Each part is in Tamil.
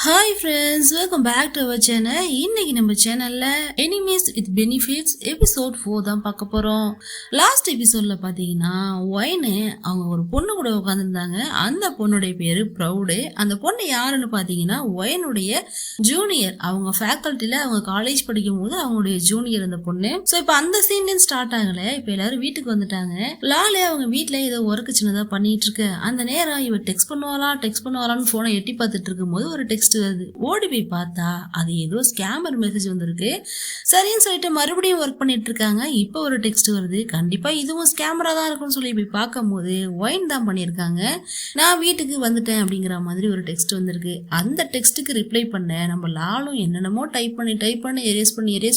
Hi friends, welcome back to our channel. இன்னைக்கு நம்ம சேனல்ல எனிமீஸ் வித் பெனிஃபிட்ஸ் எபிசோட் 4 தான் பார்க்க போறோம். லாஸ்ட் எபிசோட்ல பாத்தீங்கன்னா ஒயினு அவங்க ஒரு பொண்ணு கூட உட்காந்துருந்தாங்க. அந்த பொண்ணுடைய பேரு ப்ரௌடு. அந்த பொண்ணு யாருன்னு பாத்தீங்கன்னா ஒயினுடைய ஜூனியர். அவங்க ஃபேக்கல்ட்டில அவங்க காலேஜ் படிக்கும் போது அவங்களுடைய ஜூனியர் அந்த பொண்ணு. ஸோ இப்போ அந்த சீன்ல ஸ்டார்ட் ஆகல. இப்போ எல்லாரும் வீட்டுக்கு வந்துட்டாங்க. லாலே அவங்க வீட்டுல ஏதோ ஒர்க் சின்னதா பண்ணிட்டு இருக்கு. அந்த நேரம் இவ டெக்ஸ்ட் பண்ணுவாளான்னு போனை எட்டி பார்த்துட்டு இருக்கும் போது ஒரு டெக்ஸ்ட் வருது. ஓடி போய் பார்த்தா அது ஏதோ ஸ்கேமர் மெசேஜ் வந்திருக்கு. சரின்னு சொல்லிட்டு மறுபடியும் ஒர்க் பண்ணிட்டு இருக்காங்க. இப்போ ஒரு டெக்ஸ்ட் வருது. கண்டிப்பா இதுவும் ஸ்கேமரா தான் இருக்கும்னு சொல்லி போய் பார்க்கும் போது ஒயின் தான் பண்ணியிருக்காங்க. நான் வீட்டுக்கு வந்துட்டேன் அப்படிங்கிற மாதிரி ஒரு டெக்ஸ்ட் வந்திருக்கு. அந்த டெக்ஸ்ட்டுக்கு ரிப்ளை பண்ண நம்ம லாலும் என்னென்னமோ டைப் பண்ணி எரேஸ்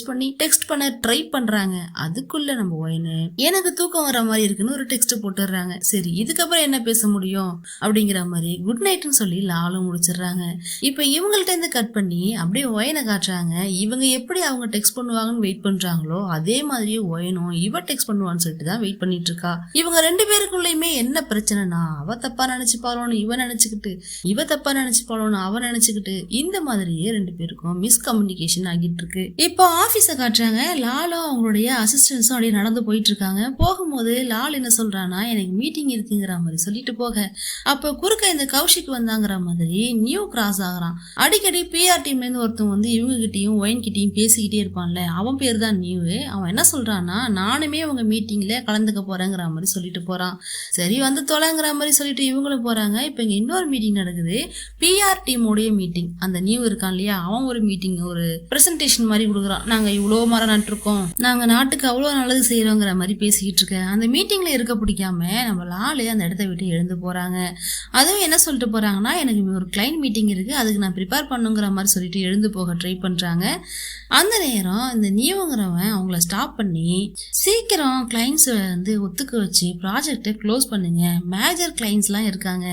பண்ணி டெக்ஸ்ட் பண்ண ட்ரை பண்றாங்க. அதுக்குள்ள நம்ம ஒயினு எனக்கு தூக்கம் வர மாதிரி இருக்குன்னு ஒரு டெக்ஸ்ட் போட்டுடுறாங்க. சரி, இதுக்கப்புறம் என்ன பேச முடியும் அப்படிங்கிற மாதிரி குட் நைட்னு சொல்லி லாலும் முடிச்சிடுறாங்க. இப்ப இவங்கள்ட்ட இருந்து கட் பண்ணி அப்படியே ஒயனை காட்டுறாங்க. இவங்க எப்படி அவங்க டெக்ஸ்ட் பண்ணுவாங்கன்னு வெயிட் பண்றாங்களோ அதே மாதிரியே ஒயனும் இவ டெக்ஸ்ட் பண்ணுவான்னு சொல்லிட்டு தான் வெயிட் பண்ணிட்டு இருக்கா. இவங்க ரெண்டு பேருக்குள்ளயுமே என்ன பிரச்சனைனா, அவ தப்பா நினைச்சுப்பாளோன்னு இவ நினைச்சுக்கிட்டு, இவ தப்பா நினைச்சுப்பாளோன்னு அவ நினைச்சுக்கிட்டு, இந்த மாதிரியே ரெண்டு பேருக்கும் மிஸ்கம்யூனிகேஷன் ஆகிட்டு இருக்கு. இப்போ ஆபீஸ காட்டுறாங்க. லாலும் அவங்களுடைய அசிஸ்டன்ஸும் அப்படியே நடந்து போயிட்டு இருக்காங்க. போகும்போது லால் என்ன சொல்றானா, எனக்கு மீட்டிங் இருக்குங்கிற மாதிரி சொல்லிட்டு போக, அப்ப குறுக்க இந்த கௌஷிக் வந்தாங்கிற மாதிரி நியூ கிராஸ் ஆகுறான். அடிக்கடி பிஆர் டீம்ல இருந்து ஒருத்தன் வந்து இவங்க கிட்டயும் ஒயின் கிட்டயும் பேசிக்கிட்டே இருப்பான்ல, அவன் பேர் தான் நியூ. அவன் என்ன சொல்றான்னா, நானுமே அவங்க மீட்டிங்ல கலந்துக்க போறேங்கிற மாதிரி சொல்லிட்டு போறான். சரி வந்து தொலைங்கிற மாதிரி சொல்லிட்டு இவங்களும் போறாங்க. இப்ப இங்க இன்னொரு மீட்டிங் நடக்குது. பிஆர் டீமோடைய மீட்டிங். அந்த நியூ இருக்கான் இல்லையா, அவன் ஒரு மீட்டிங் ஒரு பிரசன்டேஷன் மாதிரி கொடுக்குறான். நாங்க இவ்வளவு மரம் நட்டுருக்கோம், நாங்க நாட்டுக்கு அவ்வளவு நல்லது செய்யறோங்கிற மாதிரி பேசிக்கிட்டு இருக்கேன். அந்த மீட்டிங்ல இருக்க பிடிக்காம நம்ம லாலே அந்த இடத்த விட்டு எழுந்து போறாங்க. அதுவும் என்ன சொல்லிட்டு போறாங்கன்னா, எனக்கு ஒரு கிளைண்ட் மீட்டிங் இருக்கு, அதுக்கு நான் ப்ரிப்பேர் பண்ணுங்கிற மாதிரி சொல்லிட்டு எழுந்து போக ட்ரை பண்றாங்க. அந்த நேரம் இந்த நியூங்கிறவன் அவங்கள ஸ்டாப் பண்ணி, சீக்கிரம் கிளைண்ட்ஸ் வந்து ஒத்துக்க வச்சு ப்ராஜெக்டை க்ளோஸ் பண்ணுங்க, மேஜர் கிளைண்ட்ஸ்லாம் இருக்காங்க,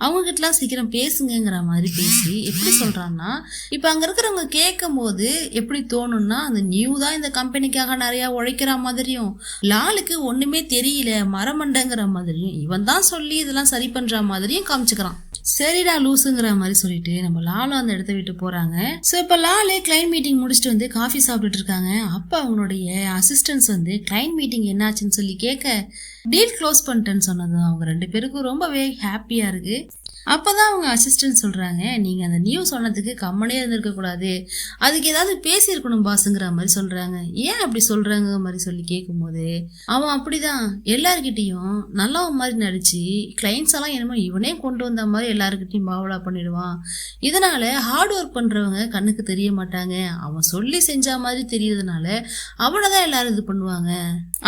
அவங்க கிட்டலாம் சீக்கிரம் பேசுங்கிற மாதிரி பேசி எப்படி சொல்றான்னா, இப்போ அங்க இருக்கிறவங்க கேட்கும் போது எப்படி தோணும்னா, அந்த நியூ தான் இந்த கம்பெனிக்காக நிறைய உழைக்கிற மாதிரியும், லாலுக்கு ஒண்ணுமே தெரியல மரமண்டங்கிற மாதிரியும், இவன் தான் சொல்லி இதெல்லாம் சரி பண்ற மாதிரியும் காமிச்சுக்கிறான். சரிடா லூசுங்கிற மாதிரி சொல்லிட்டு நம்ம லாலும் அந்த இடத்த விட்டு போறாங்க. சோ இப்ப லாலே கிளைண்ட் மீட்டிங் முடிச்சுட்டு வந்து காஃபி சாப்பிட்டுட்டு இருக்காங்க. அப்ப அவங்களுடைய அசிஸ்டன்ஸ் வந்து கிளைண்ட் மீட்டிங் என்னாச்சுன்னு சொல்லி கேட்க, டீல் க்ளோஸ் பண்ணிட்டேன்னு சொன்னது அவங்க ரெண்டு பேருக்கும் ரொம்பவே ஹாப்பியா இருக்கு. அப்பதான் அவங்க அசிஸ்டன்ட் சொல்றாங்க, நீங்க அந்த நியூ சொன்னதுக்கு கம்மனே இருந்திருக்க கூடாது, அதுக்கு ஏதாவது பேசியிருக்கணும் பாஸுங்கிற மாதிரி சொல்றாங்க. ஏன் அப்படி சொல்றாங்க மாதிரி சொல்லி கேட்கும் போது, அவன் அப்படிதான் எல்லாருக்கிட்டையும் நல்லவன் மாதிரி நடிச்சு கிளைண்ட்ஸ் எல்லாம் என்னமோ இவனே கொண்டு வந்த மாதிரி எல்லாருக்கிட்டையும் பாவலா பண்ணிடுவான். இதனால ஹார்ட் ஒர்க் பண்றவங்க கண்ணுக்கு தெரிய மாட்டாங்க, அவன் சொல்லி செஞ்ச மாதிரி தெரியறதுனால அவனதான் எல்லாரும் இது பண்ணுவாங்க.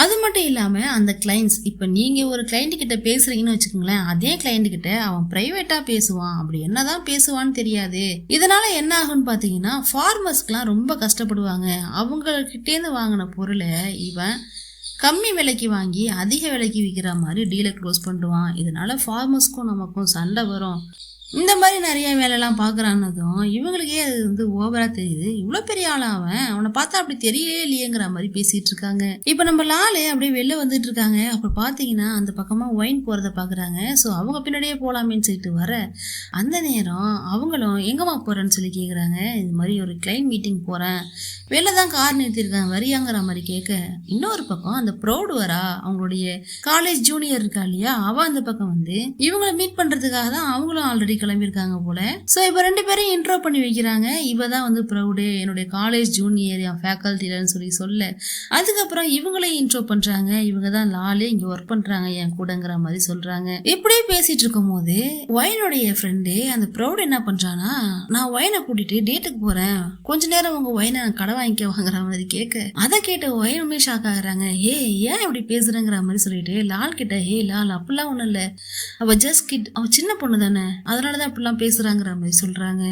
அது மட்டும் இல்லாம அந்த கிளைண்ட்ஸ், இப்ப நீங்க ஒரு கிளைண்ட் கிட்ட பேசுறீங்கன்னு வச்சுக்கோங்களேன், அதே கிளைண்ட் கிட்ட அவன் பிரைவேட் பேசுவான், அப்படி என்னதான் பேசுவான்னு தெரியாது. இதனால என்ன ஆகும்னு பாத்தீங்கன்னா, ஃபார்மர்ஸ்க்குலாம் ரொம்ப கஷ்டப்படுவாங்க. அவங்ககிட்ட இருந்து வாங்கின பொருளை இவன் கம்மி விலைக்கு வாங்கி அதிக விலைக்கு விற்கிற மாதிரி டீலை க்ளோஸ் பண்ணுவான். இதனால ஃபார்மர்ஸ்க்கும் நமக்கும் சண்டை வரும். இந்த மாதிரி நிறைய வேலைலாம் பார்க்குறான்னதும் இவங்களுக்கே அது வந்து ஓவரா தெரியுது. இவ்வளோ பெரிய ஆளா அவனை பார்த்தா அப்படி தெரியவே இல்லையேங்கிற மாதிரி பேசிட்டு இருக்காங்க. இப்போ நம்ம லாலே அப்படியே வெளில வந்துட்டு இருக்காங்க. அப்புறம் பார்த்தீங்கன்னா அந்த பக்கமாக ஒயின் போகிறத பார்க்குறாங்க. ஸோ அவங்க பின்னாடியே போகலாமேன்னு சொல்லிட்டு வர, அந்த நேரம் அவங்களும் எங்கம்மா போகிறேன்னு சொல்லி கேட்குறாங்க. இது மாதிரி ஒரு கிளைண்ட் மீட்டிங் போகிறேன், வெளில தான் கார் நிறுத்திருக்காங்க, வரியாங்கிற மாதிரி கேட்க, இன்னொரு பக்கம் அந்த ப்ரௌடு வரா, அவங்களுடைய காலேஜ் ஜூனியர் இருக்கா இல்லையா, அவ அந்த பக்கம் வந்து இவங்களை மீட் பண்ணுறதுக்காக தான் அவங்களும் ஆல்ரெடி கிளம்பியிருக்காங்க போல. சோ இப்ப ரெண்டு பேரும் இன்ட்ரோ பண்ணி வைக்கிறாங்க. இவதான் வந்து ப்ரௌடு, என்னுடைய காலேஜ் ஜூனியர், என் ஃபேக்கல்ட்டிலன்னு சொல்ல, அதுக்கப்புறம் இவங்களையும் இன்ட்ரோ பண்றாங்க. இவங்க தான் லாலே, இங்க ஒர்க் பண்றாங்க என் கூடங்கிற மாதிரி சொல்றாங்க. இப்படியே பேசிட்டு இருக்கும் போது ஒயினுடைய ஃப்ரெண்டு அந்த ப்ரௌடு என்ன பண்றானா, நான் ஒயினை கூட்டிட்டு டேட்டுக்கு போறேன், கொஞ்ச நேரம் உங்க ஒயினை கடை வாங்கிக்க வாங்குற மாதிரி கேட்க, அதை கேட்ட ஒயினுமே ஷாக் ஆகுறாங்க. ஏன் இப்படி பேசுறேங்கிற மாதிரி சொல்லிட்டு லால் கிட்ட, லால் அப்படிலாம் ஒண்ணும் இல்ல, அவ ஜஸ்ட் கிட், அவ சின்ன பொண்ணு தானே, அதனாலதான் அப்படிலாம் பேசுறாங்கிற மாதிரி சொல்றாங்க.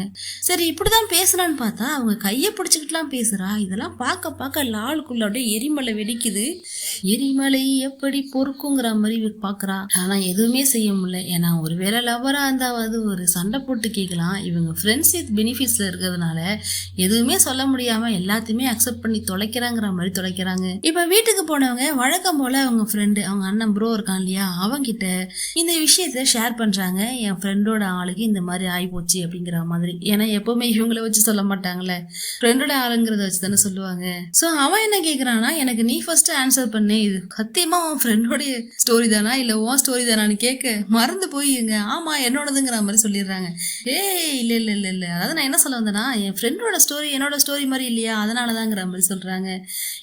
சரி இப்படிதான் பேசுறான்னு பார்த்தா அவங்க கையை பிடிச்சுக்கிட்டுலாம் பேசுறா. இதெல்லாம் பார்க்க பார்க்க லாலுக்குள்ள அப்படியே எரிமலை வெடிக்குது. எரிமலை எப்படி பொறுக்குங்கிற மாதிரி பாக்குறா. ஆனா எதுவுமே செய்ய முடியல. ஏன்னா ஒருவேளை லவ்வரா இருந்தாவது ஒரு சண்டை போட்டு கேட்கலாம். இவங்க ஃப்ரெண்ட்ஸ் வித் பெனிஃபிட்ஸ்ல இருக்கிறதுனால எதுவுமே சொல்ல முடியாம எல்லாத்தையுமே அக்செப்ட் பண்ணி தொலைக்கிறாங்கிற மாதிரி தொலைக்கிறாங்க. இப்ப வீட்டுக்கு போனவங்க வழக்கம் போல அவங்க ஃப்ரெண்டு, அவங்க அண்ணன் ப்ரோ இருக்கான் இல்லையா, அவங்க கிட்ட இந்த விஷயத்த ஷேர் பண்றாங்க. என் ஃப்ரெண்டோட ஆள் லாலுக்கு இந்த மாதிரி ஆயிப்போச்சு அப்படிங்கிற மாதிரி. ஏன்னா எப்பவுமே இவங்கள வச்சு சொல்ல மாட்டாங்கல்ல, ஃப்ரெண்டோட ஆளுங்கிறத வச்சு தானே சொல்லுவாங்க. சோ அவன் என்ன கேக்குறான்னா, எனக்கு நீ ஃபர்ஸ்ட் ஆன்சர் பண்ணு, இது சத்தியமா உன் ஃப்ரெண்டோட ஸ்டோரி தானா இல்ல உன் ஸ்டோரி தானான்னு கேட்க மறந்து போயிங்க ஆமா என்னோடதுங்கிற மாதிரி சொல்லிடுறாங்க. இல்ல இல்ல இல்ல இல்ல அதாவது நான் என்ன சொல்ல வந்தேன்னா, என் ஃப்ரெண்டோட ஸ்டோரி என்னோட ஸ்டோரி மாதிரி இல்லையா, அதனாலதாங்கிற மாதிரி சொல்றாங்க.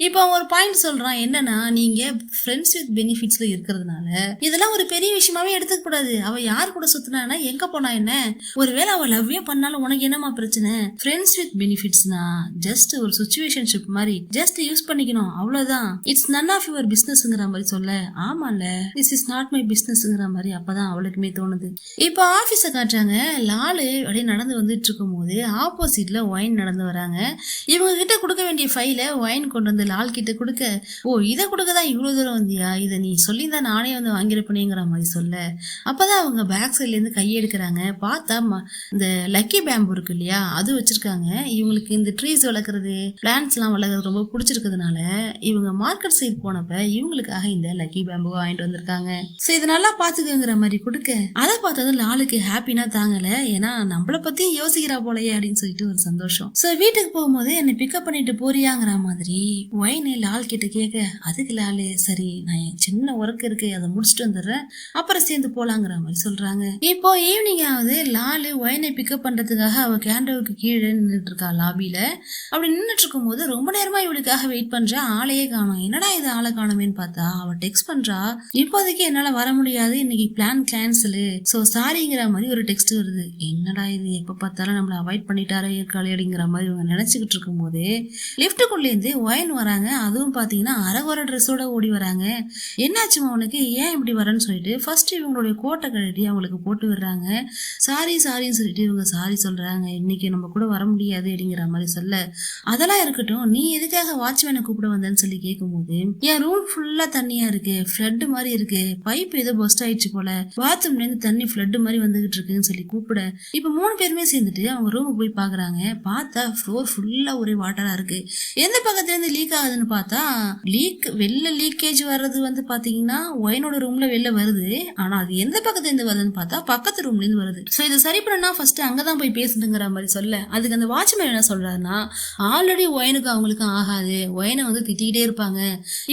இப்போ அவன் ஒரு பாயிண்ட் சொல்றான், என்னன்னா நீங்க ஃப்ரெண்ட்ஸ் வித் பெனிஃபிட்ஸ்ல இருக்கிறதுனால இதெல்லாம் ஒரு பெரிய விஷயமாவே எடுத்துக்க கூடாது. அவ யார் கூட சுத்தினா எங்க போனா என்ன, ஒருவேளை அவ லவ்வே பண்ணாலும் உனக்கு என்னமா பிரச்சனை, ஃப்ரெண்ட்ஸ் வித் பெனிஃபிட்ஸ்னா ஜஸ்ட் ஒரு சிச்சுவேஷன்ஷிப் மாதிரி, ஜஸ்ட் யூஸ் பண்ணிக்கணும் அவ்வளவுதான். இட்ஸ் நன் ஆஃப் யுவர் பிசினஸ்ங்கிற மாதிரி சொல்ல, ஆமால திஸ் இஸ் நாட் மை பிசினஸ்ங்கிற மாதிரி அப்பதான் அவளுக்குமே தோணுது. இப்போ ஆபீஸ காட்டுறாங்க. லாலு அப்படியே நடந்து வந்துட்டு இருக்கும் போது ஆப்போசிட்ல ஒயின் நடந்து வராங்க. இவங்க கிட்ட கொடுக்க வேண்டிய ஃபைல ஒயின் கொண்டு வந்து லால் கிட்ட கொடுக்க, ஓ இதை கொடுக்கதான் இவ்வளவு தூரம் வந்தியா, இதை நீ சொல்லிதான் நானே வந்து வாங்கிருப்பேங்கிற மாதிரி சொல்ல, அப்பதான் அவங்க பேக் சைட்ல இருந்து கையெடுக்கிறாங்க. பார்த்தா இந்த லக்கி பேம்பு இருக்கு இல்லையா, அது வச்சிருக்காங்க. இவங்களுக்கு இந்த ட்ரீஸ் வளர்க்கறது, பிளான்ட்ஸ் எல்லாம் வளர்க்கறது ரொம்ப பிடிச்சிருக்கிறதுனால இவங்க மார்க்கெட் சைட் போனப்ப இவங்களுக்காக இந்த லக்கி பேம்பு வாங்கிட்டு வந்திருக்காங்க. சோ இதை நல்லா பாத்துக்கங்கிற மாதிரி கொடுக்க, அதை பார்த்தது லாலுக்கு ஹாப்பினா தாங்கல. ஏன்னா நம்மள பத்தி யோசிக்கிறா போலயே அப்படின்னு சொல்லிட்டு ஒரு சந்தோஷம். சோ வீட்டுக்கு போகும்போது என்னை பிக்கப் பண்ணிட்டு போறியாங்கிற மாதிரி ஒயின் லால் கிட்ட கேட்க, அதுக்கு லாலு சரி நான் சின்ன ஒர்க் இருக்கு அதை முடிச்சுட்டு வந்துடுறேன் அப்புறம் சேர்ந்து போலாங்கிற மாதிரி சொல்றாங்க. இப்போ ஈவினிங் ஆகுது. லாலு ஒயினை பிக்கப் பண்றதுக்காக அவ கேண்டோவுக்கு கீழே நின்றுட்டு இருக்கா லாபியில. அப்படி நின்றுட்டு இருக்கும் போது ரொம்ப நேரமா இவளுக்காக வெயிட் பண்ற, ஆளையே காணும். என்னடா இது ஆளை காணுமேன்னு பார்த்தா அவ டெக்ஸ்ட் பண்றா, இப்போதைக்கு என்னால வர முடியாது, இன்னைக்கு பிளான் கேன்சலு, சோ சாரிங்கிற மாதிரி ஒரு டெக்ஸ்ட் வருது. என்னடா இது எப்ப பார்த்தாலும் நம்மள அவாய்ட் பண்ணிட்டாரே இருக்காளே அப்படிங்கிற மாதிரி இவங்க நினைச்சுக்கிட்டு இருக்கும் போது லிப்டுக்குள்ள இருந்து ஒயின் வராங்க. அதுவும் பாத்தீங்கன்னா அரகுற ட்ரெஸ்ஸோட ஓடி வராங்க. என்னாச்சுமா உனக்கு, ஏன் இப்படி வரேன்னு சொல்லிட்டு ஃபர்ஸ்ட் இவங்களுடைய கோட்டை கழட்டி அவங்களுக்கு போட்டு விடுறாங்க. சாரின்னு சொல்லிட்டு இவங்க சாரி சொல்றாங்க, இன்னைக்கு நம்ம கூட வர முடியாது அப்படிங்கிற மாதிரி சொல்ல, அதெல்லாம் இருக்கட்டும் நீ எதுக்காக வாட்ச்மேனை கூப்பிட வந்தேன்னு சொல்லி கேட்கும்போது, என் ரூம் ஃபுல்லா தண்ணியா இருக்கு, ஃப்ளட் மாதிரி இருக்கு, பைப் ஏதோ பஸ்ட் ஆயிடுச்சு போல, பாத்ரூம்ல இருந்து தண்ணி ஃப்ளட் மாதிரி வந்துகிட்டு இருக்குன்னு சொல்லி கூப்பிட, இப்ப 3 பேருமே சேர்ந்துட்டு அவங்க ரூமுக்கு போய் பாக்குறாங்க. பார்த்தா ஃப்ளோர் ஃபுல்லா ஒரே வாட்டரா இருக்கு. எந்த பக்கத்துல இருந்து லீக் ஆகுதுன்னு பார்த்தா வெளில லீக்கேஜ் வர்றது வந்து பாத்தீங்கன்னா ஒயினோட ரூம்ல வெளில வருது. ஆனா அது எந்த பக்கத்துல இருந்து வருதுன்னு பார்த்தா பக்கத்து ரூம்ல இருந்து வருது. சோ இதை சரி பண்ணா ஃபர்ஸ்ட் அங்கதான் போய் பேசுதுங்கிற மாதிரி சொல்ல, அதுக்கு அந்த வாட்ச்மேன் என்ன சொல்றாருன்னா, ஆல்ரெடி ஒயினுக்கு அவங்களுக்கு ஆகாது, ஒயினை வந்து திட்டிகிட்டே இருப்பாங்க,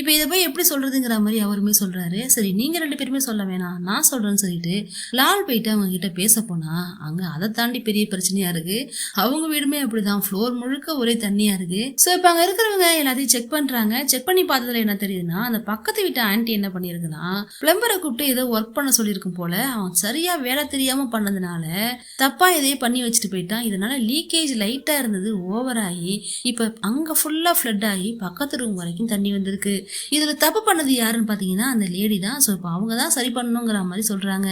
இப்ப இதை போய் எப்படி சொல்றதுங்கிற மாதிரி அவருமே சொல்றாரு. சரி நீங்க 2 பேருமே சொல்ல வேணாம் நான் சொல்றேன்னு சொல்லிட்டு லால் போயிட்டு அவங்க கிட்ட பேச போனா, அங்க அதை தாண்டி பெரிய பிரச்சனையா இருக்கு. அவங்க வீடுமே அப்படிதான், ஃப்ளோர் முழுக்க ஒரே தண்ணியா இருக்கு. சோ இப்ப அங்க இருக்கிறவங்க எல்லாத்தையும் செக் பண்றாங்க. செக் பண்ணி பார்த்ததுல என்ன தெரியுதுன்னா, அந்த பக்கத்து வீட்டு ஆன்ட்டி என்ன பண்ணிருக்குன்னா, பிளம்பரை கூப்பிட்டு ஏதோ ஒர்க் பண்ண சொல்லியிருக்கும் போல, அவன் சரியா வேலை தெரியாம பண்ணதுனால தப்பா எதையும் பண்ணி வச்சுட்டு போயிட்டான். இதனால லீக்கேஜ் லைட்டா இருந்தது ஓவர் ஆகி இப்ப அங்க ஃபுல்லா ஃப்ளட் ஆகி பக்கத்து ரூம் வரைக்கும் தண்ணி வந்திருக்கு. இதுல தப்பு பண்ணது யாருன்னு பாத்தீங்கன்னா அந்த லேடி தான். ஸோ இப்போ அவங்க தான் சரி பண்ணணுங்கிற மாதிரி சொல்றாங்க.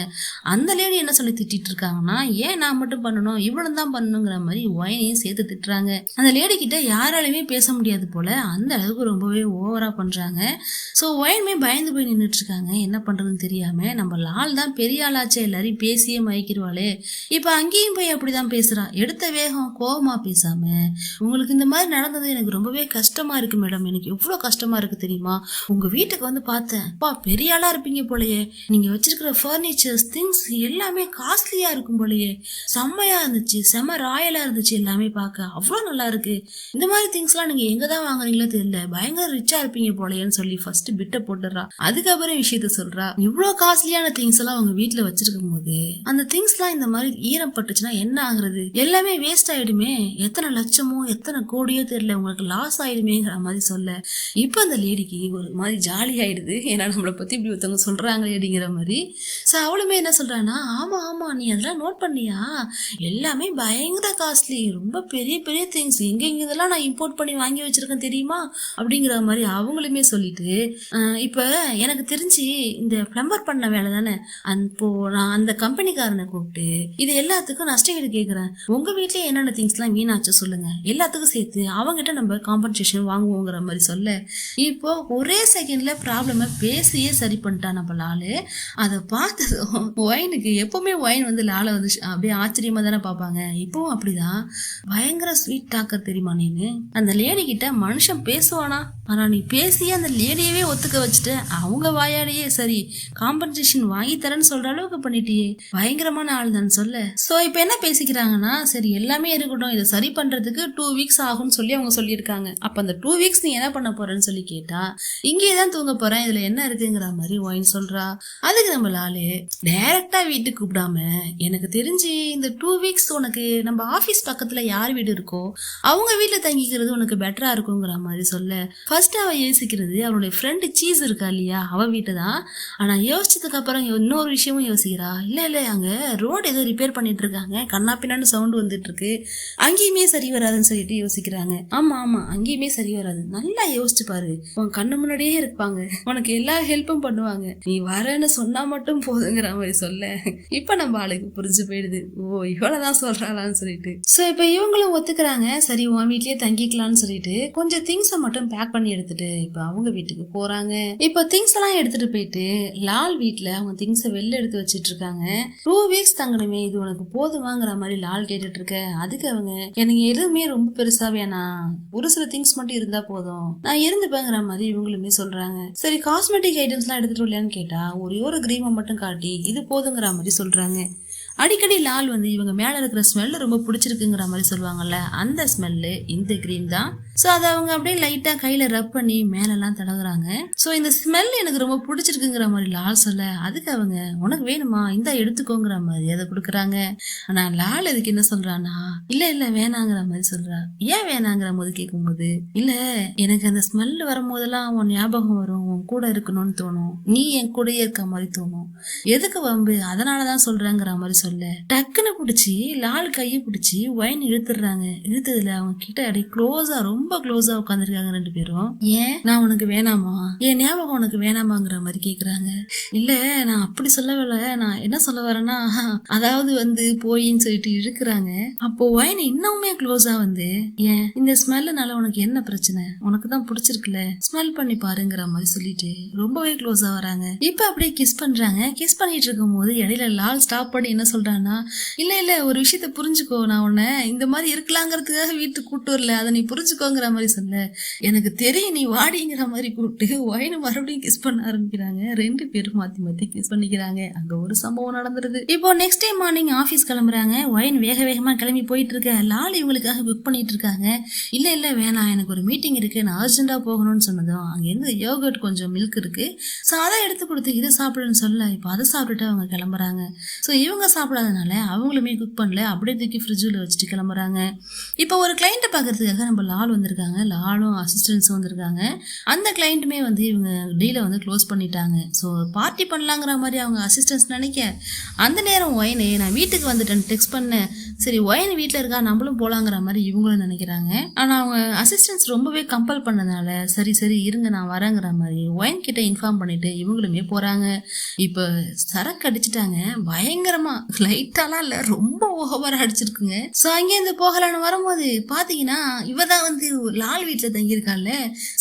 அந்த லேடி என்ன சொல்லி திட்டிட்டு இருக்காங்கன்னா, ஏன் நான் மட்டும் பண்ணணும், இவ்வளவு தான் பண்ணணுங்கிற மாதிரி ஒயினையும் சேர்த்து திட்டுறாங்க. அந்த லேடி கிட்ட யாராலுமே பேச முடியாது போல, அந்த அளவுக்கு ரொம்பவே ஓவரா பண்றாங்க. ஸோ ஒயினுமே பயந்து போய் நின்றுட்டு இருக்காங்க. என்ன பண்றதுன்னு தெரியாம, நம்ம லால் தான் பெரிய ஆளாச்சே, எல்லாரையும் பேசியே மயக்கிடுவாளே, இப்ப அங்கேயும் போய் அப்படிதான் பேசுறா. எடுத்த வேகம் கோபமா பேசாம, உங்களுக்கு இந்த மாதிரி நடந்தது எனக்கு ரொம்பவே கஷ்டமா இருக்கு மேடம், எனக்கு எவ்வளவு கஷ்டமா இருக்கு தெரியுமா, உங்க வீட்டுக்கு வந்து பார்த்தேன், அப்பா பெரிய ஆளா இருப்பீங்க போலயே, நீங்க வச்சிருக்கிற பர்னிச்சர்ஸ் திங்ஸ் எல்லாமே காஸ்ட்லியா இருக்கும் போலயே, செம்மையா இருந்துச்சு, செம ராயலா இருந்துச்சு, எல்லாமே பார்க்க அவ்வளவு நல்லா இருக்கு, இந்த மாதிரி திங்ஸ் எல்லாம் நீங்க எங்கதான் வாங்குறீங்களோ தெரியல, பயங்கர ரிச்சா இருப்பீங்க போலயேன்னு சொல்லி ஃபர்ஸ்ட் பிட்ட போட்டுறா. அதுக்கப்புறம் விஷயத்த சொல்றா, இவ்வளவு காஸ்ட்லியான திங்ஸ் எல்லாம் அவங்க வீட்டுல வச்சிருக்கும் போது அந்த திங்ஸ் எல்லாம் இந்த மாதிரி ஈரம் பட்டுச்சுன்னா என்ன ஆகுறது, எல்லாமே வேஸ்ட் ஆயிடுமே, எத்தனை லட்சமோ எத்தனை கோடியோ தெரியல, உங்களுக்கு லாஸ் ஆயிடுமேங்கிற மாதிரி சொல்ல, இப்ப அந்த லேடிக்கு ஒரு மாதிரி ஜாலி ஆயிடுது. ஏன்னா நம்மளை பத்தி இப்படி ஒருத்தவங்க சொல்றாங்களே அப்படிங்கிற மாதிரி. சோ அவளுமே என்ன சொல்றான்னா, ஆமா நீ அதெல்லாம் நோட் பண்ணியா, எல்லாமே பயங்கர காஸ்ட்லி, ரொம்ப பெரிய பெரிய திங்ஸ், எங்க இதெல்லாம் நான் இம்போர்ட் பண்ணி வாங்கி வச்சிருக்கேன் தெரியுமா அப்படிங்கிற மாதிரி அவங்களுமே சொல்லிட்டு, இப்ப எனக்கு தெரிஞ்சு இந்த பிளம்பர் பண்ண வேலை தானே, அப்போ நான் அந்த கம்பெனிக்காரனை கூப்பிட்டு இது எல்லாத்துக்கும் நஷ்டஈடு கேட்கிறேன், உங்க வீட்லயே என்னென்ன திங்ஸ் எல்லாம் வீணாச்சு சொல்லுங்க, எல்லாத்துக்கும் சேர்த்து அவங்ககிட்ட நம்ம காம்பன்சேஷன் வாங்குவோங்கிற மாதிரி சொல்ல, இப்போ ஒரே செகண்ட்ல ப்ராப்ளம பேசியே சரி பண்ணிட்டான் நம்ம லாலு. அதை பார்த்ததும் ஒயினுக்கு, எப்பவுமே ஒயின் வந்து லாலை வந்து அப்படியே ஆச்சரியமா தானே பார்ப்பாங்க, இப்பவும் அப்படிதான், பயங்கர ஸ்வீட் டாக்கர் தெரியுமா நீனு, அந்த லேடி கிட்ட மனுஷன் பேசுவானா, ஆனா நீ பேசியே அந்த லேடியவே ஒத்துக்க வச்சுட்டு அவங்க வாயாடியே சரி காம்பன்சேஷன் வாங்கி தரேன்னு சொல்ற அளவுக்கு பண்ணிட்டியே, பயங்கரமான நாள் தான் சொல்ல. சோ இப்ப என்ன பேசிக்கிறாங்கன்னா, சரி எல்லாமே இருக்கட்டும், இதை சரி பண்றதுக்கு 2 வீக்ஸ் ஆகும்னு சொல்லி அவங்க சொல்லியிருக்காங்க. அப்ப அந்த 2 வீக்ஸ் நீ என்ன பண்ண போறேன்னு சொல்லி கேட்டா, இங்கேதான் தூங்க போறேன், இதுல என்ன இருக்குங்கிற மாதிரி ஒயின் சொல்றா. அதுக்கு நம்ம லாலு டைரக்டா வீட்டுக்கு கூப்பிடாம, எனக்கு தெரிஞ்சு இந்த 2 வீக்ஸ் உனக்கு நம்ம ஆபீஸ் பக்கத்துல யார் வீடு இருக்கோ அவங்க வீட்டுல தங்கிக்கிறது உனக்கு பெட்டரா இருக்குங்கிற மாதிரி சொல்ல, ஃபர்ஸ்ட் அவ யோசிக்கிறது அவனுடைய ஃப்ரெண்டு சீஸ் இருக்கா இல்லையா, அவ வீட்டு தான். ஆனா யோசிச்சதுக்கு அப்புறம் இன்னொரு விஷயமும் யோசிக்கிறா. இல்ல அங்க ரோடு ஏதோ ரிப்பேர் பண்ணிட்டு இருக்காங்க, கண்ணா பின்னான்னு சவுண்ட் வந்துட்டு இருக்கு, அங்கேயுமே சரி வராதுன்னு சொல்லிட்டு யோசிக்கிறாங்க. ஆமா அங்கேயுமே சரி வராது, நல்லா யோசிச்சு பாரு, உன் கண்ணு முன்னாடியே இருப்பாங்க, உனக்கு எல்லா ஹெல்ப்பும் பண்ணுவாங்க, நீ வரேன்னு சொன்னா மட்டும் போதுங்கிற மாதிரி சொல்ல, இப்ப நம்ம ஆளுக்கு புரிஞ்சு போயிடுது, ஓ இவ்வளவுதான் சொல்றாளான்னு சொல்லிட்டு. சோ இப்ப இவங்களும் ஒத்துக்கிறாங்க, சரி உன் வீட்லயே தங்கிக்கலாம்னு சொல்லிட்டு கொஞ்சம் திங்ஸ மட்டும் பேக் பண்ணி எடுத்துட்டு இப்ப அவங்க வீட்டுக்கு போறாங்க. இப்ப திங்ஸ் எல்லாம் எடுத்துட்டு போயிட்டு லால் வீட்டுல அவங்க திங்ஸ வெளில எடுத்து வச்சிட்டு இருக்காங்க. 2 வீக்ஸ் தங்கணுமே, இது உனக்கு போதுமாங்கிற மாதிரி லால் கேட்டுட்டு இருக்க. அதுக்கு அவங்க, எனக்கு எதுவுமே ரொம்ப பெருசா வேணாம், ஒரு சில திங்ஸ் மட்டும் இருந்தா போதும், நான் இருந்துப்பேங்கிற மாதிரி இவங்களுமே சொல்றாங்க. சரி காஸ்மெட்டிக் ஐட்டம்ஸ் எல்லாம் எடுத்துட்டு வரலையான்னு கேட்டா, ஒரே ஒரு கிரீமை மட்டும் காட்டி இது போதுங்கிற மாதிரி சொல்றாங்க. அடிக்கடி லால் இவங்க மேல இருக்கிற ஸ்மெல் ரொம்ப பிடிச்சிருக்குங்கிற மாதிரி சொல்லுவாங்கல்ல, அந்த ஸ்மெல்லு இந்த கிரீம் தான். சோ அதை அவங்க அப்படியே லைட்டா கையில ரப் பண்ணி மேலெல்லாம் தடகுறாங்க. சோ இந்த ஸ்மெல் எனக்கு ரொம்ப பிடிச்சிருக்குங்கிற மாதிரி லால் சொல்ல, அதுக்கு அவங்க, உனக்கு வேணுமா இந்த எடுத்துக்கோங்கிற மாதிரி அதை கொடுக்குறாங்க. ஆனா லால் இதுக்கு என்ன சொல்றான்னா, இல்ல வேணாங்கிற மாதிரி சொல்றா. ஏன் வேணாங்கிற போது கேட்கும் போது, இல்ல எனக்கு அந்த ஸ்மெல் வரும்போதெல்லாம் உன் ஞாபகம் வரும், உன் கூட இருக்கணும்னு தோணும், நீ என் கூடயே இருக்க மாதிரி தோணும், எதுக்கு வம்பு, அதனாலதான் சொல்றேங்கிற மாதிரி சொல்ல, டக்குன்னு பிடிச்சி லால் கையை பிடிச்சி ஒயின் இழுத்துறாங்க. இழுத்ததுல அவங்க கிட்ட அடி க்ளோஸா, ரொம்ப க்ளோஸா உட்காந்துருக்காங்க ரெண்டு பேரும். ஏன் நான் உனக்கு வேணாமா, என் ஞாபகம் உனக்கு வேணாமாங்கிற மாதிரி கேக்குறாங்க. இல்ல நான் அப்படி சொல்லவில்ல, நான் என்ன சொல்ல வரேன்னா, அதாவது போயின்னு சொல்லிட்டு இழுக்கிறாங்க. அப்போ ஒயின் இன்னுமே க்ளோஸா ஏன் இந்த ஸ்மெல்லுனால உனக்கு என்ன பிரச்சனை, உனக்கு தான் பிடிச்சிருக்குல்ல, ஸ்மெல் பண்ணி பாருங்கிற மாதிரி சொல்லிட்டு ரொம்பவே க்ளோஸா வராங்க. இப்ப அப்படியே கிஸ் பண்றாங்க. கிஸ் பண்ணிட்டு இருக்கும் போது இடையில லால் ஸ்டாப் பண்ணி என்ன சொல்றான்னா, இல்ல ஒரு விஷயத்த புரிஞ்சுக்கோ, நான் உன்னை இந்த மாதிரி இருக்கலாங்கிறதுக்காக வீட்டுக்கு கூட்டு வரல, அதை நீ புரிஞ்சுக்கோங்கிற மாதிரி சொல்ல, எனக்கு தெரியும் நீ வாடிங்கிற மாதிரி கூப்பிட்டு ஒயினு மறுபடியும் கிஸ் பண்ண ஆரம்பிக்கிறாங்க. ரெண்டு பேரும் மாத்தி கிஸ் பண்ணிக்கிறாங்க. அங்க ஒரு சம்பவம் நடந்துருது. இப்போ நெக்ஸ்ட் டே மார்னிங் ஆபீஸ் கிளம்புறாங்க. ஒயின் வேகமா கிளம்பி போயிட்டு இருக்க. லால் இவங்களுக்காக புக் பண்ணிட்டு இருக்காங்க. இல்ல வேணாம், எனக்கு ஒரு மீட்டிங் இருக்கு, நான் அர்ஜென்டா போகணும்னு சொன்னதும் அங்க இருந்து யோகர்ட் கொஞ்சம் மில்க் இருக்கு, சோ அதை எடுத்து கொடுத்து இதை சாப்பிடுன்னு சொல்ல, இப்போ அதை சாப்பிட்டுட்டு அவங்க கிளம்புறாங்க. சோ இவங்க சாப்பிடாதனால அவங்களுமே குக் பண்ணல, அப்படியே தூக்கி ஃப்ரிட்ஜில் வச்சுட்டு கிளம்புறாங்க. இப்போ ஒரு கிளைண்ட்டை பார்க்கறதுக்காக நம்ம லால் வந்திருக்காங்க. லாலும் அசிஸ்டன்ஸும் வந்திருக்காங்க. அந்த கிளைண்ட்டுமே இவங்க டீலை க்ளோஸ் பண்ணிட்டாங்க. ஸோ பார்ட்டி பண்ணலாங்கிற மாதிரி அவங்க அசிஸ்டன்ஸ் நினைக்க, அந்த நேரம் ஒயினே நான் வீட்டுக்கு வந்துட்டேன் டெக்ஸ்ட் பண்ணேன், சரி ஒயின் வீட்டில் இருக்கா நம்மளும் போலாங்கிற மாதிரி இவங்களும் நினைக்கிறாங்க. ஆனால் அவங்க அசிஸ்டன்ஸ் ரொம்பவே கம்பல் பண்ணதுனால சரி இருங்க நான் வரேங்கிற மாதிரி ஒயின் கிட்ட இன்ஃபார்ம் பண்ணிட்டு இவங்களுமே போறாங்க. இப்போ சரக்கு அடிச்சுட்டாங்க பயங்கரமா, லைட்டாலாம் இல்ல ரொம்ப ஓவரா அடிச்சிருக்குங்க. சோ அங்கேருந்து போகலான்னு வரும்போது பாத்தீங்கன்னா இவதான் லால் வீட்டுல தங்கியிருக்காள்ல,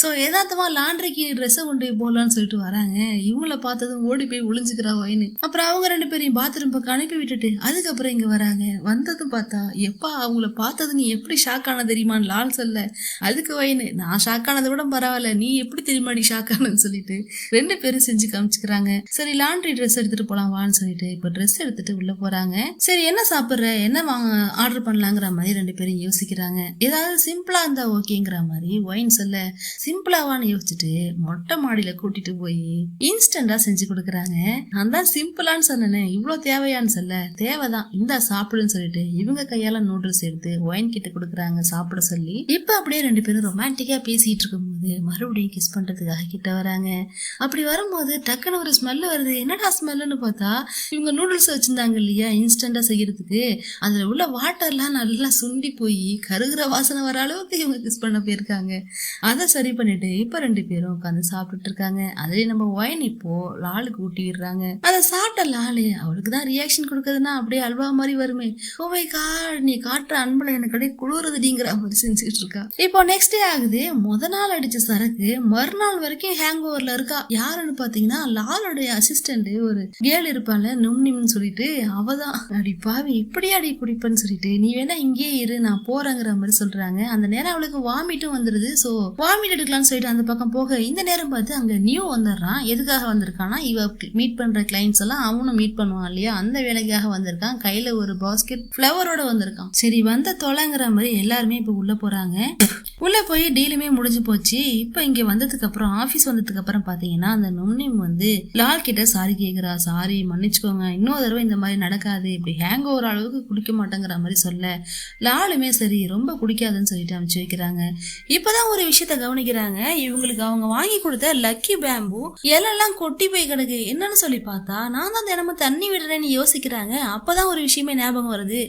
சோ எதார்த்தமா லாண்ட்ரிக்கு ட்ரெஸ்ஸை கொண்டு போய் போடலான்னு சொல்லிட்டு வராங்க. இவங்கள பார்த்ததும் ஓடி போய் ஒளிஞ்சுக்கிறா ஒயின்னு. அப்புறம் அவங்க ரெண்டு பேரையும் பாத்ரூம் பக்கம் அனுப்பி விட்டுட்டு அதுக்கப்புறம் இங்க வராங்க. வந்ததும் பார்த்தா, எப்பா அவங்கள பார்த்தது நீ எப்படி ஷாக் ஆன தெரியுமான்னு லால் சொல்ல, அதுக்கு ஒயின்னு, நான் ஷாக் ஆனதை விட பரவாயில்ல, நீ எப்படி தெரியுமாடி ஷாக் ஆனன்னு சொல்லிட்டு ரெண்டு பேரும் செஞ்சு காமிச்சுக்கிறாங்க. சரி லாண்ட்ரி ட்ரெஸ் எடுத்துட்டு போலாம் வான்னு சொல்லிட்டு இப்ப ட்ரெஸ் எடுத்துட்டு உள்ள போறாங்க. சரி என்ன சாப்பிடுற, என்ன ஆர்டர் பண்ணலாங்கிற மாதிரி ரெண்டு பேரும் யோசிக்கிறாங்க. ஏதாவது சிம்பிளா இருந்தா ஓகேங்கிற மாதிரி ஒயின் சொல்ல, சிம்பிளாவான்னு யோசிச்சுட்டு மொட்டை மாடியில கூட்டிட்டு போய் இன்ஸ்டன்டா செஞ்சு கொடுக்குறாங்க. நான் தான் சிம்பிளான்னு சொன்னேன், இவ்வளவு தேவையான்னு சொல்ல, தேவைதான் இந்தா சாப்பிடுன்னு சொல்லிட்டு இவங்க கையால நூடுல்ஸ் எடுத்து ஒயின் கிட்ட கொடுக்குறாங்க சாப்பிட சொல்லி. இப்ப அப்படியே ரெண்டு பேரும் ரொமான்டிக்கா பேசிட்டு இருக்கும் போது மறுபடியும் கிஸ் பண்றதுக்காக கிட்ட வராங்க. அப்படி வரும்போது டக்குன்னு ஒரு ஸ்மெல் வருது. என்னடா ஸ்மெல்லுன்னு பார்த்தா, இவங்க நூடுல்ஸ் வச்சிருந்தாங்க இல்லையா இன்ஸ்டன்டா செய்யறதுக்கு, அதுல உள்ள வாட்டர்லாம் நல்லா சுண்டி போய் கருகிற வாசனை வர அளவுக்கு இவங்க கிஸ் பண்ண போயிருக்காங்க. அதை சரி பண்ணிட்டு இப்ப ரெண்டு பேரும் உட்காந்து சாப்பிட்டுட்டு இருக்காங்க. அதுலயே நம்ம ஒயின் இப்போ லாலுக்கு ஊட்டி விடுறாங்க. அதை சாப்பிட்ட லாலு அவளுக்கு தான் ரியாக்ஷன் கொடுக்கறதுன்னா அப்படியே அல்வா மாதிரி வருமே, ஓ மை காட் நீ காட்டுற அன்புல எனக்கு அப்படியே குளிருதுடிங்கிற மாதிரி செஞ்சுட்டு இருக்கா. இப்போ நெக்ஸ்ட் டே ஆகுது. முத நாள் அடிச்ச சரக்கு மறுநாள் வரைக்கும் ஹேங் ஓவர்ல இருக்கா. யாருன்னு பாத்தீங்கன்னா லாலுடைய அசிஸ்டன்ட் ஒரு கேர்ள் இருப்பான்ல நும்னிம்னு சொல்லிட்டு, அவதான். அடி பாவி இப்படியே அடி குடிப்பேன்னு சொல்லிட்டு, நீ வேணா இங்கே இரு நான் போறேங்கிற மாதிரி சொல்றாங்க. அந்த நேரம் அவளுக்கு வாமிட்டும் வந்துருது. சோ வாமிட் எடுக்கலாம்னு சொல்லிட்டு அந்த பக்கம் போக இந்த நேரம் பார்த்து அங்க நியூ வந்துடுறான். எதுக்காக வந்திருக்கானா, இவ மீட் பண்ற கிளைண்ட்ஸ் எல்லாம் அவனும் மீட் பண்ணுவான் இல்லையா, அந்த வேலைக்காக வந்திருக்கான். கையில ஒரு பாஸ்கெட் ஃபிளவரோட வந்திருக்கான். சரி வந்த தொலைங்கிற மாதிரி எல்லாருமே இப்ப உள்ள போறாங்க. உள்ள போய் டீலுமே முடிஞ்சு போச்சு. இப்ப இங்க வந்ததுக்கு அப்புறம் ஆபீஸ் வந்ததுக்கு அப்புறம் பாத்தீங்கன்னா அந்த நுண்ணிம் வந்து லால் கிட்ட சாரி கேக்குறா. சாரி மன்னிச்சுக்கோங்க, இன்னொரு தடவை இந்த மாதிரி நடக்காது, இப்படி ஹேங் ஓவர் அளவுக்கு குடிக்க மாட்டேங்கிற மாதிரி சொல்ல லாலுமே சரி ரொம்ப குடிக்காதுன்னு சொல்லிட்டு அமைச்சு வைக்கிறாங்க. இப்பதான் ஒரு விஷயத்த கவனிக்கிறாங்க. இவங்களுக்கு அவங்க வாங்கி கொடுத்த லக்கி பேம்பு எல்லாம் கொட்டி போய் கிடக்கு. என்னன்னு சொல்லி பார்த்தா நான் தான் தினமும் தண்ணி விடுறேன்னு யோசிக்கிறாங்க. அப்பதான் ஒரு விஷயமே ஞாபகம் வருது.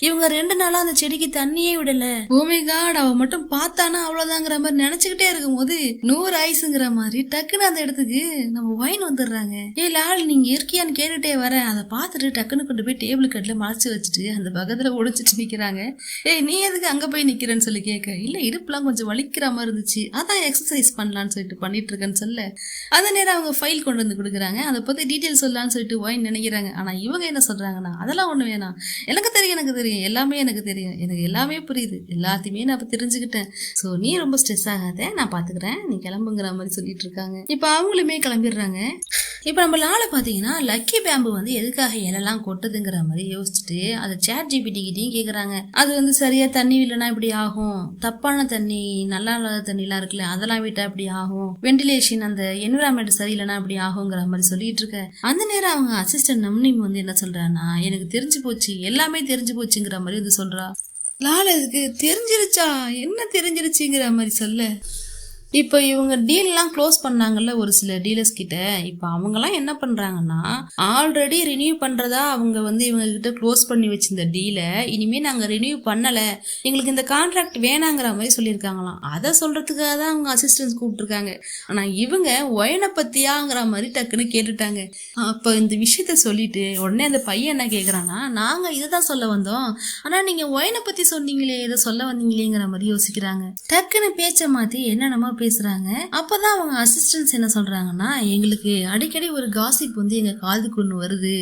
இவங்க 2 நாளா அந்த செடிக்கு தண்ணியே விடல. ஓ மை காட், அவ மட்டும் பார்த்தானா அவ்வளவுதாங்கிற மாதிரி நினைச்சுக்கிட்டே இருக்கும் போது 100 ஐஸ்ங்கிற மாதிரி டக்குன்னு அந்த இடத்துக்கு நம்ம ஒயின் வந்துடுறாங்க. லால் நீங்க இருக்கியான்னு கேட்டுட்டே வர அதை பார்த்துட்டு டக்குன்னு கொண்டு போய் டேபிள் கட்டில மறைச்சு வச்சுட்டு அந்த பக்கத்துல ஒடிச்சிட்டு நிக்கிறாங்க. நீ எதுக்கு அங்க போய் நிக்கிறேன்னு சொல்லி கேட்க, இல்ல இடுப்புலாம் கொஞ்சம் வலிக்கிற மாதிரி இருந்துச்சு, அதான் எக்ஸசைஸ் பண்ணலான்னு சொல்லிட்டு பண்ணிட்டு இருக்கேன்னு சொல்ல அந்த நேரம் அவங்க ஃபைல் கொண்டு வந்து கொடுக்குறாங்க. அதை பத்தி டீட்டெயில் சொல்லலாம்னு சொல்லிட்டு ஒயின் நினைக்கிறாங்க. ஆனா இவங்க என்ன சொல்றாங்கன்னா, அதெல்லாம் ஒண்ணு வேணாம், எனக்கு தெரியும் எல்லாமே எனக்கு தெரியும், எனக்கு எல்லாமே புரியுது, எல்லாத்தையுமே நான் தெரிஞ்சுக்கிட்டேன். சோ நீ ரொம்ப ஸ்ட்ரெஸ் ஆகாத, நான் பாத்துக்கிறேன், நீ கிளம்புங்கிற மாதிரி சொல்லிட்டு இருக்காங்க. இப்ப அவங்களுமே கிளம்பிடுறாங்க. இப்ப நம்ம லால பாத்தீங்கன்னா லக்கி பேம்பு வந்து எதுக்காக இலெல்லாம் கொட்டுதுங்கிற மாதிரி யோசிச்சுட்டு அதை சாட் ஜிபிடி கிட்டையும் கேக்குறாங்க. அது வந்து சரியா தண்ணி இல்லைன்னா இப்படி ஆகும், தப்பான தண்ணி நல்லா இல்லாத தண்ணி எல்லாம் இருக்குல்ல அதெல்லாம் விட்டா இப்படி ஆகும், வென்டிலேஷன் அந்த என்விரான்மெண்ட் சரியில்லைன்னா இப்படி ஆகுங்கிற மாதிரி சொல்லிட்டு இருக்க அந்த நேரம் அவங்க அசிஸ்டன்ட் நம்னிம் வந்து என்ன சொல்றான்னா, எனக்கு தெரிஞ்சு போச்சு, எல்லாமே தெரிஞ்சு போச்சுங்கிற மாதிரி வந்து சொல்றா. லால இதுக்கு தெரிஞ்சிருச்சா, என்ன தெரிஞ்சிருச்சுங்கிற மாதிரி சொல்ல இப்போ இவங்க டீல்லாம் க்ளோஸ் பண்ணாங்கல்ல ஒரு சில டீலர்ஸ் கிட்ட, இப்போ அவங்கலாம் என்ன பண்றாங்கன்னா ஆல்ரெடி ரினியூ பண்றதா அவங்க வந்து இவங்க கிட்ட க்ளோஸ் பண்ணி வச்சிருந்த டீலை இனிமே நாங்க ரினியூ பண்ணல, எங்களுக்கு இந்த கான்ட்ராக்ட் வேணாங்கிற மாதிரி சொல்லியிருக்காங்களாம். அதை சொல்றதுக்காக தான் அவங்க அசிஸ்டன்ஸ் கூப்பிட்டுருக்காங்க. ஆனா இவங்க ஒயனை பத்தியாங்கிற மாதிரி டக்குன்னு கேட்டுட்டாங்க. அப்போ இந்த விஷயத்த சொல்லிட்டு உடனே அந்த பையன் என்ன கேக்குறான்னா, நாங்க இதைதான் சொல்ல வந்தோம், ஆனா நீங்க ஒயனை பத்தி சொன்னீங்களே, இதை சொல்ல வந்தீங்களேங்கிற மாதிரி யோசிக்கிறாங்க. டக்குன்னு பேச்ச மாத்தி என்னென்னமோ பேசுறாங்க. அப்பதான் அவங்க அசிஸ்டன்ஸ் என்ன சொல்றாங்கன்னா, எங்களுக்கு அடிக்கடி ஒரு காசிப் வந்து எங்க காதுக்கு ஒண்ணு வருது.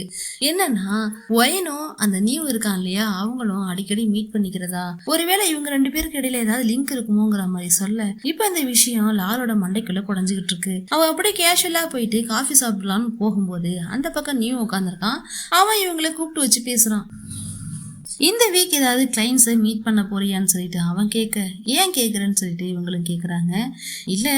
என்னன்னா ஒயனும் அந்த நியூ இருக்கான் இல்லையா, அவங்களும் அடிக்கடி மீட் பண்ணிக்கிறதா, ஒருவேளை இவங்க 2 பேருக்கு இடையில ஏதாவது லிங்க் இருக்குமோங்கிற மாதிரி சொல்ல இப்ப இந்த விஷயம் லாலோட மண்டைக்குள்ள குறைஞ்சுகிட்டு இருக்கு. அவன் அப்படியே கேஷுவலா போயிட்டு காஃபி சாப்பிடலாம்னு போகும்போது அந்த பக்கம் நியூ உட்காந்துருக்கான். அவன் இவங்களை கூப்பிட்டு வச்சு பேசுறான். இந்த வீக் ஏதாவது கிளைண்ட்ஸை மீட் பண்ண போறியான்னு சொல்லிட்டு அவன் கேட்க, ஏன் கேட்குறேன்னு சொல்லிட்டு இவங்களும் கேட்குறாங்க. இல்லை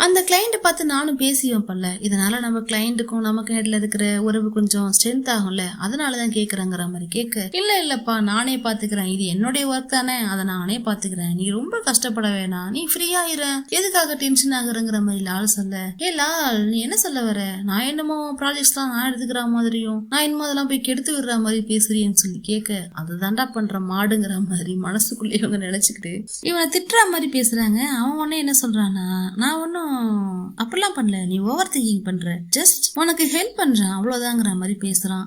அந்த கிளைண்ட்டை பார்த்து நானும் பேசி வைப்பல, இதனால நம்ம கிளைண்ட்டுக்கும் நமக்கு இடையில இருக்கிற உறவு கொஞ்சம் ஸ்ட்ரென்த் ஆகும்ல, அதனாலதான் கேட்குறேங்கிற மாதிரி கேட்க, இல்லப்பா நானே பார்த்துக்கிறேன், இது என்னுடைய ஒர்க் தானே, அதை நானே பார்த்துக்கிறேன், நீ ரொம்ப கஷ்டப்பட வேணாம், நீ ஃப்ரீயா இரு, எதுக்காக டென்ஷன் ஆகுறங்கிற மாதிரி லால் சொல்ல, லால் நீ என்ன சொல்ல வர, நான் என்னமோ ப்ராஜெக்ட்ஸ்லாம் நான் எடுத்துக்கிற மாதிரியும் நான் என்னமோ அதெல்லாம் போய் கெடுத்து விடுற மாதிரி பேசுறேன்னு சொல்லி கேட்க, அதுதான்டா பண்ற மாடுங்கிற மாதிரி மனசுக்குள்ளே இவங்க நினைச்சுக்கிட்டு இவனை திட்டுற மாதிரி பேசுறாங்க. அவன் ஒன்னே என்ன சொல்றானா, நான் ஒன்னும் அப்படிலாம் பண்ணல, நீ ஓவர் திங்கிங் பண்ற, ஜஸ்ட் உனக்கு ஹெல்ப் பண்றேன் அவ்வளவுதாங்கிற மாதிரி பேசுறான்.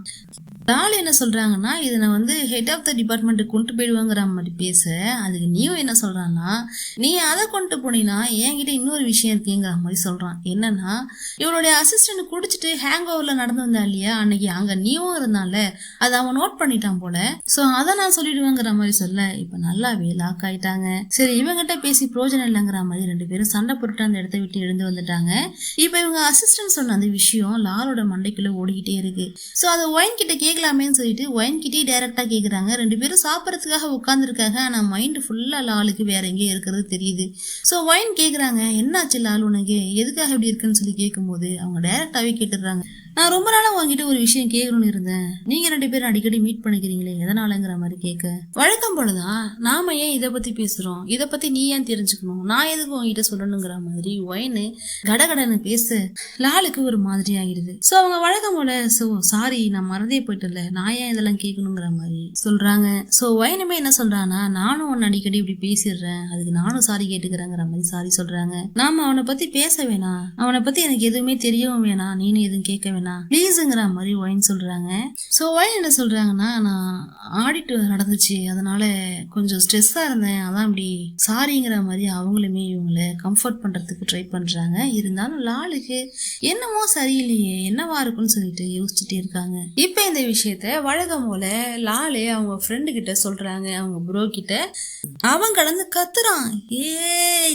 லால் என்ன சொல்றாங்கன்னா, இதனை வந்து ஹெட் ஆஃப் த டிபார்ட்மெண்ட்டுக்கு கொண்டு போயிடுவாங்கிற மாதிரி பேச அதுக்கு நியூ என்ன சொல்றான்னா, நீ அதை கொண்டு போனீங்கன்னா என்கிட்ட இன்னொரு விஷயம் இருக்குங்கிற மாதிரி சொல்றான். என்னன்னா இவனுடைய அசிஸ்டன்ட் குடிச்சிட்டு ஹேங் ஓவர்ல நடந்து வந்தா இல்லையா, அன்னைக்கு அங்க நியூவும் இருந்தால அதை அவன் நோட் பண்ணிட்டான் போல, சோ அதை நான் சொல்லிடுவேங்கிற மாதிரி சொல்ல இப்ப நல்லாவே லாக் ஆயிட்டாங்க. சரி இவங்கிட்ட பேசி பிரோஜனம் இல்லைங்கிற மாதிரி 2 பேரும் சண்டை போட்டு அந்த இடத்த விட்டு எழுந்து வந்துட்டாங்க. இப்ப இவங்க அசிஸ்டன்ட் சொன்ன அந்த விஷயம் லாலோட மண்டைக்குள்ள ஓடிக்கிட்டே இருக்கு. சோ அதை ஒயின் கிட்ட கேட்கலாமேன்னு சொல்லிட்டு ஒயின் கிட்டே டைரக்டா கேக்குறாங்க. 2 பேரும் சாப்பிடறதுக்காக உட்கார்ந்துருக்காங்க. ஆனா மைண்ட் ஃபுல்லா லாலுக்கு வேற எங்கேயும் இருக்கிறது தெரியுது. சோ ஒயின் கேக்குறாங்க, என்னாச்சு லால் உனக்கு, எதுக்காக இப்படி இருக்குன்னு சொல்லி கேட்கும்போது அவங்க டைரக்டாவே கேட்டுடுறாங்க, நான் ரொம்ப நாளா உங்ககிட்ட ஒரு விஷயம் கேட்கணும்னு இருந்தேன், நீங்க 2 பேரும் அடிக்கடி மீட் பண்ணிக்கிறீங்களே எதனாலங்கிற மாதிரி கேட்க, வழக்கம் போலதான் நாம ஏன் இதை பத்தி பேசுறோம், இதை பத்தி நீ ஏன் தெரிஞ்சுக்கணும், நான் எதுக்கு உங்ககிட்ட சொல்லணுங்கிற மாதிரி ஒயின்னு கடகடன்னு பேச லாலுக்கு ஒரு மாதிரி ஆகிடுது. சோ அவங்க வழக்கம் போல, சோ சாரி நான் மறந்தே போயிட்டல, நான் ஏன் இதெல்லாம் கேட்கணுங்கிற மாதிரி சொல்றாங்க. சோ ஒயினுமே என்ன சொல்றானா, நானும் உன்னை அடிக்கடி இப்படி பேசிடுறேன், அதுக்கு நானும் சாரி கேட்டுக்கிறேங்கிற மாதிரி சாரி சொல்றாங்க. நாம அவனை பத்தி பேச வேணாம், அவனை பத்தி எனக்கு எதுவுமே தெரியவும் வேணாம், நீனும் எதுவும் கேட்க வேணாம், வேணாம் ப்ளீஸுங்கிற மாதிரி ஒயின் சொல்றாங்க. ஸோ ஒயின் என்ன சொல்றாங்கன்னா, நான் ஆடிட் நடந்துச்சு, அதனால கொஞ்சம் ஸ்ட்ரெஸ்ஸா இருந்தேன், அதான் இப்படி சாரிங்கிற மாதிரி அவங்களுமே இவங்களை கம்ஃபர்ட் பண்றதுக்கு ட்ரை பண்றாங்க. இருந்தாலும் லாலுக்கு என்னமோ சரியில்லையே, என்னவா இருக்குன்னு சொல்லிட்டு யோசிச்சுட்டே இருக்காங்க. இப்ப இந்த விஷயத்த வழக்கம் போல லாலே அவங்க ஃப்ரெண்டு கிட்ட சொல்றாங்க, அவங்க ப்ரோ கிட்ட. அவன் கடந்து கத்துறான், ஏ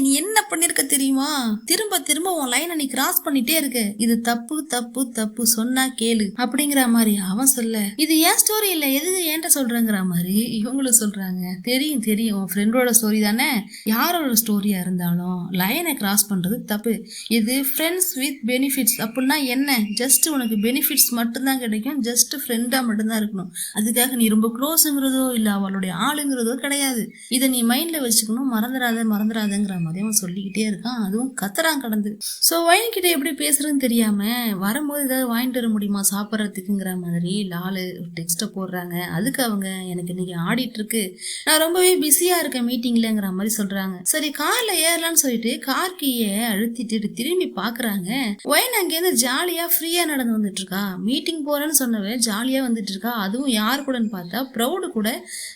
நீ என்ன பண்ணிருக்க தெரியுமா, திரும்ப திரும்ப உன் லைனை நீ கிராஸ் பண்ணிட்டே இருக்க, இது தப்பு தப்பு தப்பு, சொன்னா கேளு அப்படிங்கிற மாதிரி அவன் சொல்ல, இது ஏன் ஸ்டோரி இல்ல, எது ஏன்ட்ட சொல்றேங்கிற மாதிரி இவங்களும் சொல்றாங்க. தெரியும் தெரியும், உன் ஃப்ரெண்டோட ஸ்டோரி தானே, யாரோட ஸ்டோரியா இருந்தாலும் லைனை கிராஸ் பண்றது தப்பு. இது ஃப்ரெண்ட்ஸ் வித் பெனிஃபிட்ஸ் அப்படின்னா என்ன, ஜஸ்ட் உனக்கு பெனிஃபிட்ஸ் மட்டும்தான் கிடைக்கும், ஜஸ்ட் ஃப்ரெண்டா மட்டும்தான் இருக்கணும், அதுக்காக நீ ரொம்ப க்ளோஸுங்கிறதோ இல்ல அவளுடைய ஆளுங்கிறதோ கிடையாது, இதை நீ மைண்ட்ல வச்சுக்கணும், மறந்துடாதங்கிற மாதிரி அவன் சொல்லிக்கிட்டே இருக்கான். அதுவும் கத்துறான் கடந்து. ஸோ வைன் கிட்ட எப்படி பேசுறதுன்னு தெரியாம, வரும்போது ஏதாவது வாங்கிட்டு வர முடியுமா சாப்பிட்றதுக்குங்கிற மாதிரி லாலு டெக்ஸ்ட்டை போடுறாங்க. அதுக்கு அவங்க, எனக்கு இன்னைக்கு ஆடிட்டு இருக்கு, நான் ரொம்பவே பிஸியா இருக்கேன் மீட்டிங்லங்கிற மாதிரி சொல்றாங்க. சரி கார்ல ஏறலான்னு சொல்லிட்டு கார் கீயை அழுத்திட்டு திரும்பி பாக்குறாங்க. ஒயின் அங்கேருந்து ஜாலியா ஃப்ரீயா நடந்து வந்துட்டு இருக்கா. மீட்டிங் போறேன்னு சொன்னவ ஜாலியா வந்துட்டு இருக்கா. அதுவும் யார் கூடன்னு பார்த்தா ப்ரௌடு கூட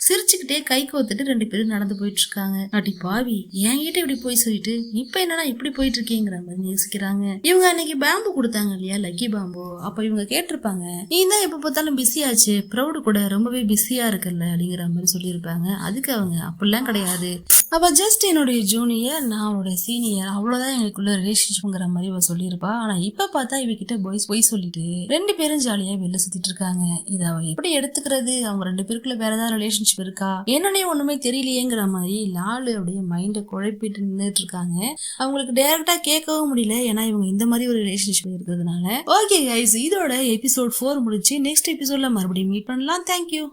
சிரிச்சுக்கிட்டே கை கோத்துட்டு 2 பேரும் நடந்து போயிட்டு இருக்காங்க. அடி பாவி, என்கிட்ட இப்படி போய் சொல்லிட்டு இப்ப என்னன்னா இப்படி போயிட்டு இருக்கீங்கிற மாதிரி யோசிக்கிறாங்க. இவங்க அன்னைக்கு பேம்பு கொடுத்தாங்க இல்லையா, லக்கி பாம்பு, அப்ப இவங்க கேட்டிருப்பாங்க, நீ தான் எப்ப பார்த்தாலும் பிஸி ஆச்சு, ப்ரௌடு கூட ரொம்பவே பிஸியா இருக்குல்ல அப்படிங்கிற மாதிரி சொல்லியிருப்பாங்க. அதுக்கு அவங்க, அப்படிலாம் கிடையாது, அப்ப ஜஸ்ட் என்னுடைய ஜூனியர், நான் அவளுடைய சீனியர், அவ்வளவுதான் எங்களுக்குள்ள ரிலேஷன்ஷிப்ங்கிற மாதிரி அவ சொல்லியிருப்பா. ஆனா இப்ப பார்த்தா இவகிட்ட போய் சொல்லிட்டு 2 பேரும் ஜாலியா வெளில சுத்திட்டு இருக்காங்க. இதை அவ எப்படி எடுத்துக்கிறது, அவங்க 2 பேருக்குள்ள வேற ஏதாவது ரிலேஷன்ஷிப் இருக்கா, என்னன்னே ஒண்ணுமே தெரியலையேங்கிற மாதிரி லாலு அப்படியே மைண்ட குழப்பிட்டு நின்றுட்டு இருக்காங்க. அவங்களுக்கு டைரக்டா கேட்கவும் முடியல, ஏன்னா இவங்க இந்த மாதிரி ஒரு ரிலேஷன்ஷிப் இருக்கிறதுனால. ஓகே கைஸ், இதோட எபிசோட் 4 முடிச்சு நெக்ஸ்ட் எபிசோட்ல மறுபடியும் மீட் பண்ணலாம். தேங்க்யூ.